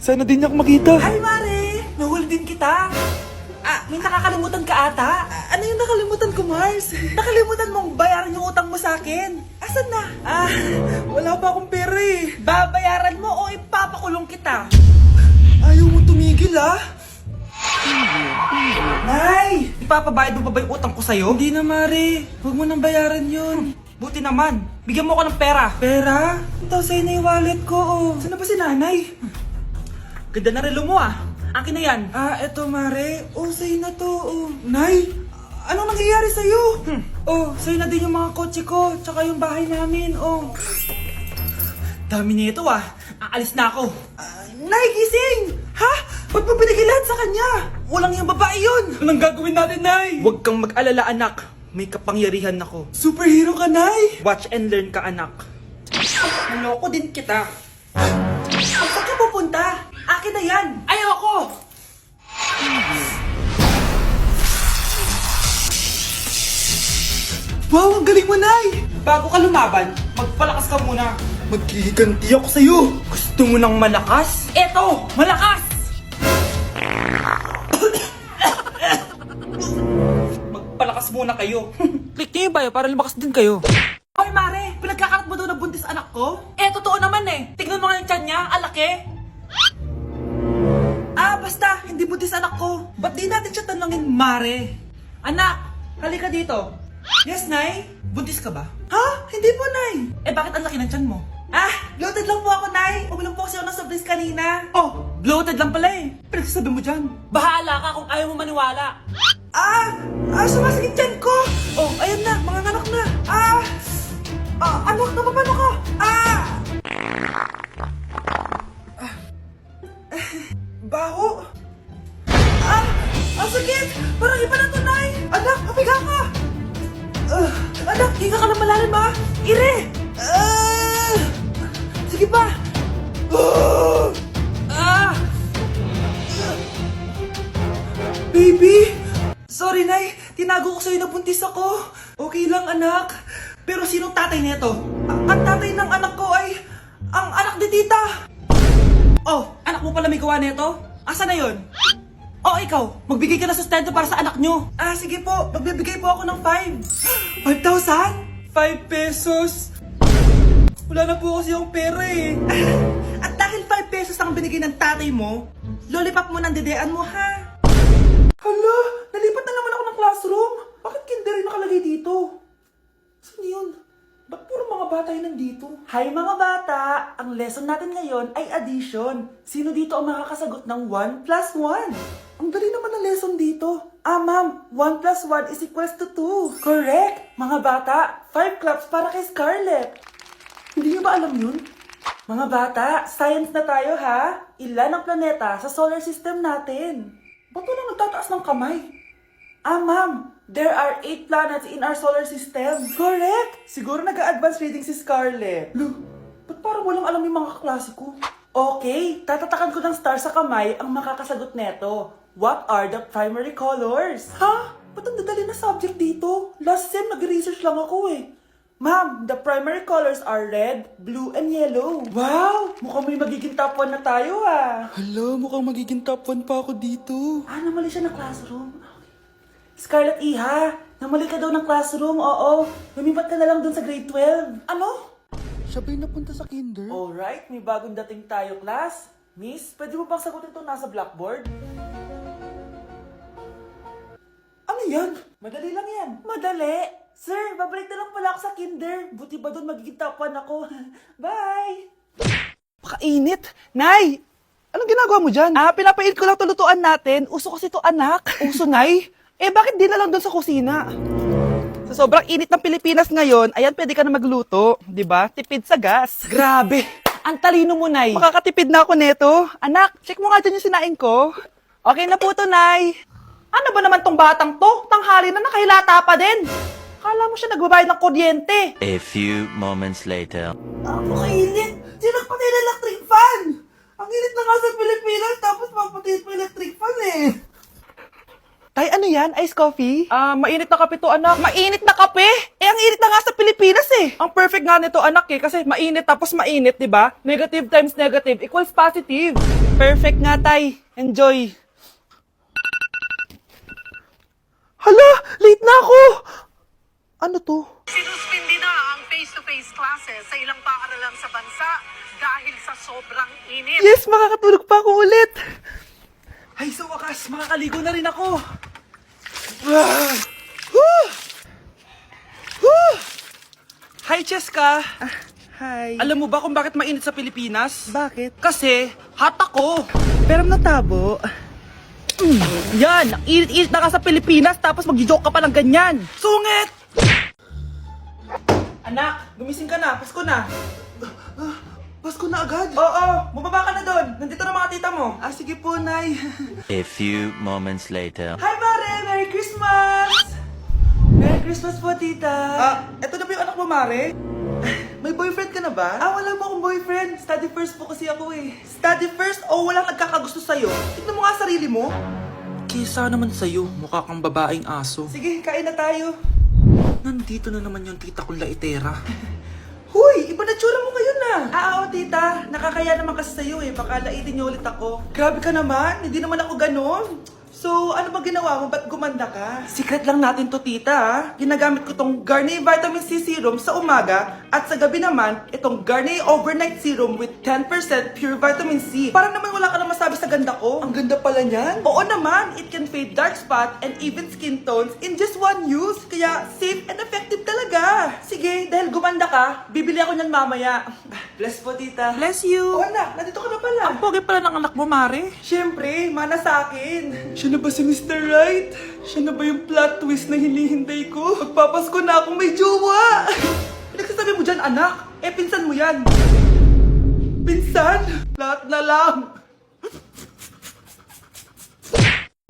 Sana din niya ako makita. Hi, Mare! Nahuli din kita. May nakakalimutan ka ata. Ano yung nakalimutan ko, Mars? Nakalimutan mong bayaran yung utang mo sa akin. Asan na? Wala pa akong pera eh. Babayaran mo o ipapakulong kita? Ayaw mo tumigil Nay! Ipapabayad mo pa ba yung utang ko sa'yo? Hindi na, Mare. Huwag mo nang bayaran yun. Buti naman. Bigyan mo ako ng pera. Pera? Ito sa'yo na yung wallet ko. Saan na ba si nanay? Ganda na relo mo Akin na yan. Eto, Mare. Sa'yo na to. Nay, anong nangyayari sa'yo? Sa'yo na din yung mga kotse ko, tsaka yung bahay namin, Dami nito Aalis na ako. Nay, gising! Ha? Ba't mo binigay lahat sa kanya? Walang yung babae yun. Anong gagawin natin, Nay? Huwag kang mag-alala, anak. May kapangyarihan ako. Superhero ka, Nay! Watch and learn ka, anak. Naloko din kita. Saan ka pupunta? Akin na yan. Ayoko! Wow, ang galing mo, Nay! Bago ka lumaban, magpalakas ka muna. Maghihiganti ako sa'yo! Gusto mo ng malakas? Eto! Malakas! Magpalakas muna kayo. Click niyo yung bio para lumakas din kayo. Hoy, Mare! Pinagkakarat mo daw na buntis anak ko? Totoo naman Tignan mo nga yung tiyan niya, alaki. Basta, hindi buntis anak ko. Ba't di natin siya tanongin, Mare? Anak, halika dito. Yes, Nay? Buntis ka ba? Ha? Hindi po, Nay! Bakit ang laki ng tiyan mo? Bloated lang po ako, Nay! Uminom po kasi ako ng sobris kanina. Bloated lang pala Pinagsasabi mo dyan? Bahala ka kung ayaw mo maniwala. Sumasakit dyan ko! Ayan na, mga anak na! Anak, napapano ka? Baho! Ang sakit! Parang iba na to, Nay! Anak, papiga ka! Anak, hinga ka na malalim, Ire! Sige pa! Baby! Sorry, Nay. Tinago ko sa'yo na buntis ako. Okay lang, anak. Pero sinong tatay nito? Ang tatay ng anak ko ay ang anak ni tita. Anak mo pala may gawa nito? Asa na yun? Ikaw, magbigay ka ng sustento para sa anak nyo. Sige po. Magbibigay po ako ng 5. 5,000? 5 pesos. Wala na po kasi yung pera At dahil 5 pesos ang binigay ng tatay mo, lollipop mo ng dedean mo, ha? Hala, nalipat na naman ako ng classroom. Bakit kinder yung nakalagay dito? Saan yun? Ba't puro mga bata yung nandito? Hi mga bata! Ang lesson natin ngayon ay addition. Sino dito ang makakasagot ng 1 plus 1? Ang dali naman ng lesson dito. Ma'am, 1 plus 1 is equals to 2. Correct! Mga bata, 5 claps para kay Scarlett. Hindi niyo ba alam yun? Mga bata, science na tayo ha? Ilan ang planeta sa solar system natin? Ba't walang nagtataas ng kamay? Ma'am, there are 8 planets in our solar system. Correct! Siguro nag-a-advance reading si Scarlett. Ba't parang walang alam yung mga kaklase ko? Okay, tatatakan ko ng star sa kamay ang makakasagot neto. What are the primary colors? Ha? Ba't ang dadali na subject dito? Last sem, nag-research lang ako Ma'am, the primary colors are red, blue, and yellow. Wow! Mukhang may magiging top 1 na tayo Hala, mukhang magiging top 1 pa ako dito. Namali siya ng classroom. Scarlett Iha, namali ka daw ng classroom, oo. Lumipat ka na lang dun sa grade 12. Ano? Siya ba'y napunta sa kinder? Alright, may bagong dating tayo, class. Miss, pwede mo bang sagutin itong nasa blackboard? Ano yan? Madali lang yan. Madali? Sir, babalik na lang pala ako sa kinder. Buti ba doon magiging top 1 ako? Bye! Pakainit! Nay! Anong ginagawa mo dyan? Pinapain ko lang tulutuan natin. Uso kasi to anak. Uso, Nay? Bakit di na lang doon sa kusina? Sa sobrang init ng Pilipinas ngayon, ayan, pwede ka na magluto. Di ba? Tipid sa gas. Grabe! Ang talino mo, Nay. Makakatipid na ako neto. Anak, check mo nga dyan yung sinain ko. Okay na po to, Nay. Ano ba naman tong batang to? Tanghali na nakahilata pa din. Kala mo siya nagbabayad ng kuryente. A few moments later. Napakainit! Sinakpan nila electric fan! Ang init na nga sa Pilipinas, tapos papatayin pa electric fan Tay, ano yan? Ice coffee? Mainit na kape to, anak. Mainit na kape? ang init na nga sa Pilipinas eh. Ang perfect nga nito anak eh, kasi mainit tapos mainit, di ba? Negative times negative equals positive. Perfect nga tay. Enjoy. Hala, late na ako. Ano to? Sinuspindi na ang face-to-face classes sa ilang paaralan sa bansa dahil sa sobrang init. Yes, makakatulog pa ako ulit. Ay, sa wakas, makakaligo na rin ako. Ah! Woo! Woo! Hi, Cheska. Hi. Alam mo ba kung bakit mainit sa Pilipinas? Bakit? Kasi, hot ako. Pero natabo. Yan, ang init-init na ka sa Pilipinas tapos mag-joke ka pa ng ganyan. Sungit! Anak, gumising ka na. Pasko na. Pasko na agad? Oo, bumaba ka na doon. Nandito na mga tita mo. Sige po, Nay. A few moments later. Hi, Mare! Merry Christmas! Merry Christmas po, tita. Eto na ba yung anak mo, Mare? May boyfriend ka na ba? Wala mo akong boyfriend. Study first po kasi ako eh. Study first o walang nagkakagusto sa'yo? Tignan mo nga sarili mo. Kesa naman sa'yo, mukha kang babaeng aso. Sige, kain na tayo. Nandito na naman yung tita kong laitera. Huy, iba na tsura mo ngayon na. Oo, tita. Nakakaya naman kasi sa'yo eh. Baka laitin niyo ulit ako. Grabe ka naman. Hindi naman ako ganon. So, ano ba ginawa mo? Ba't gumanda ka? Secret lang natin to, tita. Ginagamit ko tong Garnier Vitamin C Serum sa umaga at sa gabi naman, itong Garnier Overnight Serum with 10% pure vitamin C. Para naman wala ka na masabi sa ganda ko. Ang ganda pala niyan. Oo naman, it can fade dark spot and even skin tones in just one use. Kaya safe and effective talaga. Sige, dahil gumanda ka, bibili ako niyan mamaya. Bless po, tita. Bless you. Oo, anak, nandito ka na pala. Ang pogi pala ng anak mo, Mare. Siyempre, mana sa akin. Siya na ba si Mr. Right? Siya na ba yung plot twist na hinihintay ko? Magpapasko na akong may jowa! Pinagsasabi mo dyan, anak? Pinsan mo yan. Pinsan? Lahat na lang.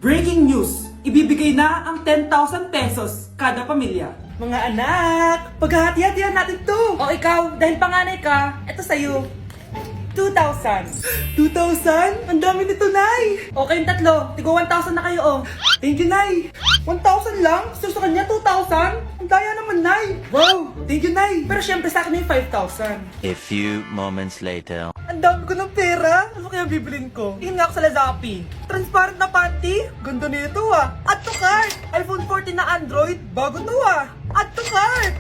Breaking news! Ibibigay na ang 10,000 pesos kada pamilya. Mga anak, paghahati-hatihan natin to. O ikaw, dahil panganay ka, eto sa'yo. 2,000. 2,000? Ang dami nito, Nay. Okay yung tatlo. Tigo 1,000 na kayo, oh. Thank you, Nay. 1,000 lang? So sa kanya, 2,000? Ang daya naman, Nay. Wow. Thank you, Nay. Pero syempre sa akin yung 5,000. A few moments later. Ang dami ko ng pera. Ano kaya bibilin ko? Tingin nga ako sa Lazappi. Transparent na panty. Ganda nito ah. Add to cart. iPhone 14 na Android. Bago to ah. Add to cart.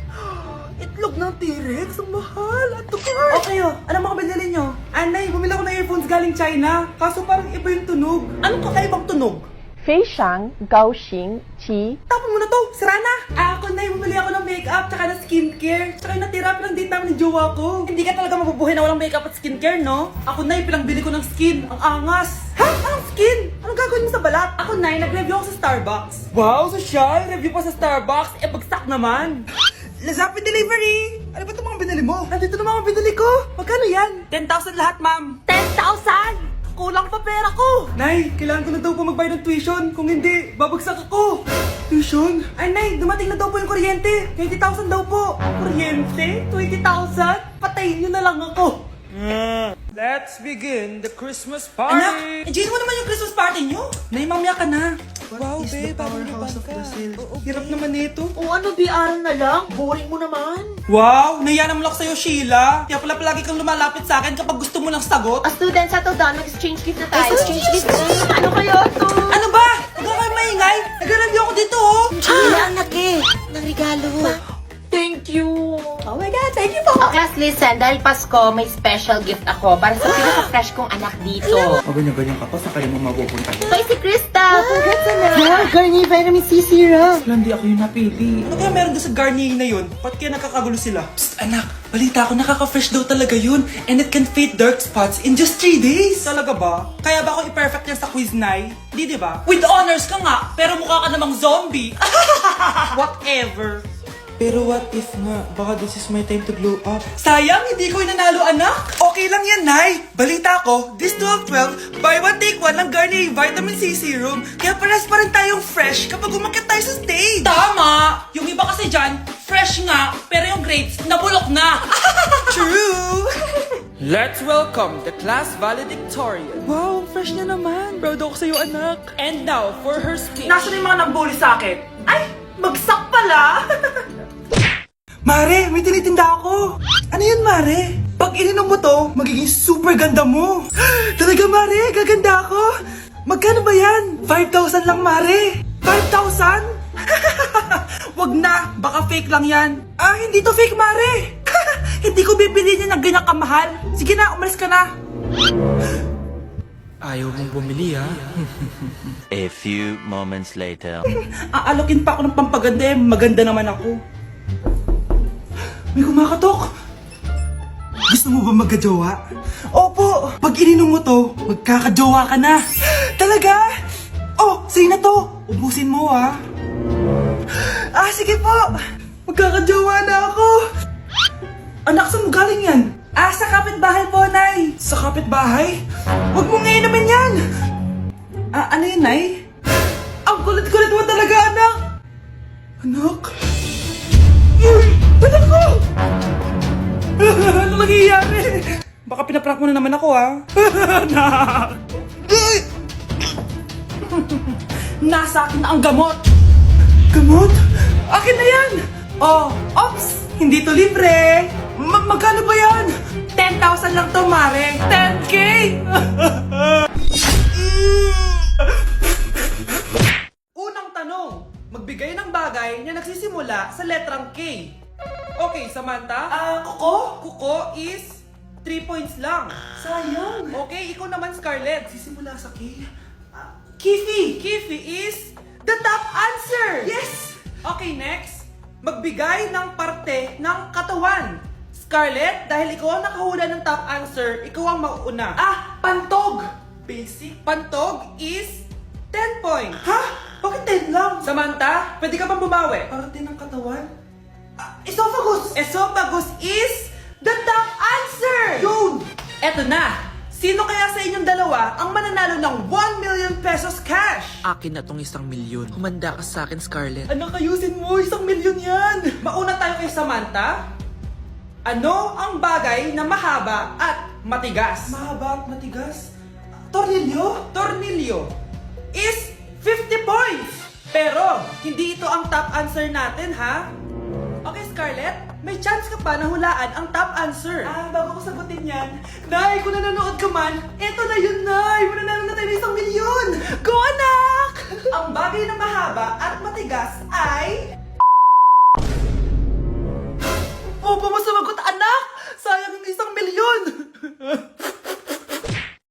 Itlog ng T-Rex. Ang mahal. Add to cart. Okay oh. Ano mga binili nyo? Anay, bumili ako ng earphones galing China. Kaso parang iba yung tunog. Anong kakaibang tunog? 非常高兴其 Tapon mo na to! Sira na! Ako na bumili ako ng makeup tsaka ng skincare. Tsaka yung natira pa ng date namin ng jowa ko. Hindi ka talaga mabubuhay na walang makeup at skincare, no? Ako na bili ko ng skin. Ang angas! Ha? Anong skin? Anong gagawin mo sa balat? Ako na nag-review ako sa Starbucks. Wow, social! Review pa sa Starbucks? Bagsak naman! Lazappi delivery! Ano ba itong mga binili mo? Nandito na mga binili ko! Magkano yan? 10,000 lahat, ma'am! 10,000! Kulang pa pera ko! Nay, kailangan ko na daw po magbayad ng tuition. Kung hindi, babagsak ako. Tuition? Ay, Nay, dumating na daw po yung kuryente. 20,000 daw po. Kuryente? 20,000? Patayin niyo na lang ako. Let's begin the Christmas party. Anak, enjoy mo naman yung Christmas party niyo. Nay, mamaya ka na. Wow, babe, parang powerhouse of ka. Brazil. Hirap naman nito. O ano, BR na lang? Boring mo naman. Wow, nahiya naman ako sa'yo, Sheila. Kaya pala palagi kang lumalapit sa akin kapag gusto mo ng sagot. A student, settle down. Mag-exchange gift na tayo. Exchange gift na. Ano kaya to? Ano ba? Huwag ka kayo maingay. Nag-review ako dito, oh. Sheila, ang laki ng regalo. Thank you. Oh my God, thank you po. Oh, class, listen. Dahil Pasko, may special gift ako para sa pinaka-fresh kong anak dito. O ganyan-ganyan ka pa, saan kayo mo mapupunta? Ito si Krista. Congrats na. Yeah, Garnier Vitamin C Serum. Hindi ako yung napili. Ano kaya meron doon sa Garnier na yun? Ba't kaya nakakagulo sila? Psst, anak! Balita ko, nakaka-fresh daw talaga yun. And it can fade dark spots in just 3 days. Talaga ba? Kaya ba ako i-perfect yan sa quiz, Nay? Di ba? With honors ka nga, pero mukha ka namang zombie. Whatever. Pero what if nga, baka this is my time to glow up. Sayang, hindi ko inanalo, anak. Okay lang yan, Nay. Balita ko, this 12-12, buy one take one ng Garnier Vitamin C Serum. Kaya pares pa rin tayong fresh kapag umakyat tayo sa stage. Tama! Yung iba kasi dyan, fresh nga, pero yung grades, nabulok na. True! Let's welcome the class valedictorian. Wow, fresh na naman. Proud ako sa'yo, anak. And now, for her speech. Nasaan yung mga nag-bully sa akin? Ay, bagsak pala! Mare, may tinitinda ako. Ano yun, Mare? Pag ininom mo to, magiging super ganda mo. Talaga, Mare, gaganda ako. Magkano ba yan? 5,000 lang, Mare. 5,000? Wag na, baka fake lang yan. Ah, hindi to fake, Mare. Hindi ko bibili niya ng ganyan kamahal. Sige na, umalis ka na. Ayaw mong bumili, ha? A few moments later. Aalokin pa ako ng pampaganda, maganda naman ako. May kumakatok. Gusto mo ba magkajowa? Opo, pag ininom mo to, magkakajowa ka na. Talaga? Oh, sige na to. Ubusin mo, ha? Ah, sige po. Magkakajowa na ako. Anak, saan mo galing yan? Ah, sa kapitbahay po, Nay. Sa kapitbahay? Huwag mo ngayon naman yan. Ah, ano yun, Nay? Ang kulit-kulit mo talaga, anak. Anak? Uy! Anak ko! Ano nangyayari? Baka pinaprank mo na naman ako, ha? Anak! Nasa akin na ang gamot! Gamot? Akin na yan! Oh, ops! Hindi to libre! Magkano ba yan? 10,000 lang to, Mare! 10K! Unang tanong, magbigay ng bagay na nagsisimula sa letrang K. Okay, Samantha? Kuko? Kuko is 3 points lang. Sayang! Okay, ikaw naman, Scarlett. Sisimula sa K? Kifi! Kifi is the top answer! Yes! Okay, next. Magbigay ng parte ng katawan. Scarlett, dahil ikaw ang nakahula ng top answer, ikaw ang mauuna. Pantog! Basic? Pantog is 10 points. Ha? Bakit 10 lang? Samantha, pwede ka bang bumawi? Parte ng katawan? Esophagus! Esophagus is the top answer! Yun! Eto na! Sino kaya sa inyong dalawa ang mananalo ng 1 million pesos cash? Akin na tong 1 milyon. Humanda ka sa akin, Scarlett. Anak, ayusin mo! 1 milyon yan! Mauna tayo kay Samantha. Ano ang bagay na mahaba at matigas? Mahaba at matigas. Tornilyo? Tornilyo is 50 points! Pero, hindi ito ang top answer natin, ha? Okay, Scarlett, may chance ka pa na hulaan ang top answer. Bago ko sagutin yan, Nay, kung nanonood ka man, eto na yun, Nay! Mananalo na tayo ng 1 milyon! Go, anak! Ang bagay na mahaba at matigas